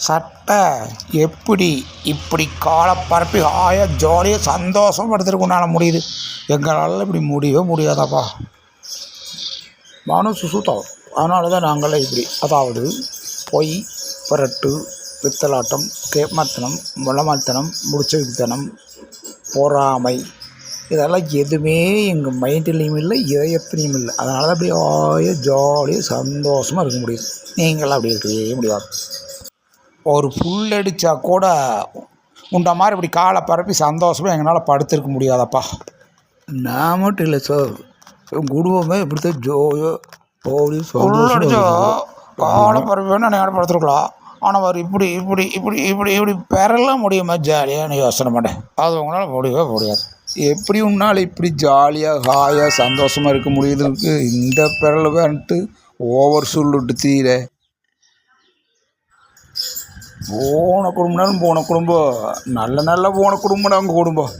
சட்டை எப்படி இப்படி காலை பரப்பி ஜாலியாக சந்தோஷமாக எடுத்துகிட்டு உன்னால் முடியுது. எங்களால் இப்படி முடியவே முடியாதாப்பா. மனசு சுத்தம். அதனால தான் நாங்களாம் இப்படி, அதாவது பொய், புரட்டு, பித்தலாட்டம், கேமத்தனம், முளமத்தனம், முடிச்சவித்தனம், பொறாமை, இதெல்லாம் எதுவுமே எங்கள் மைண்டிலையும் இல்லை, இதயத்துலேயும் இல்லை. அதனால தான் அப்படியே ஜாலியாக சந்தோஷமாக இருக்க முடியுது. நீங்களாம் அப்படி இருக்கவே முடியாது. ஒரு புல் அடித்தா கூட உண்ட மாதிரி இப்படி காலை பரப்பி சந்தோஷமாக எங்களால் படுத்திருக்க முடியாதப்பா. நான் மட்டும் இல்லை சார், என் குடும்பமே இப்படித்தான் ஜோயோ ஓடி அடித்தா காலை பரப்பி வேணால் நீங்கள் படுத்துருக்கலாம். ஆனால் அவர் இப்படி இப்படி இப்படி இப்படி இப்படி பெறலாம் முடியுமா ஜாலியாக யோசனை மாட்டேன். அது உங்களால் முடியவே முடியாது. எப்படி உன்னால் இப்படி ஜாலியாக ஹாயாக சந்தோஷமாக இருக்க முடியுதுக்கு இந்த பெறல் வந்துட்டு ஓவர் சொல்லிட்டு தீர போன குடும்பம்னாலும் போன குடும்பம் நல்ல நல்ல போன குடும்பம்னா அவங்க குடும்பம்.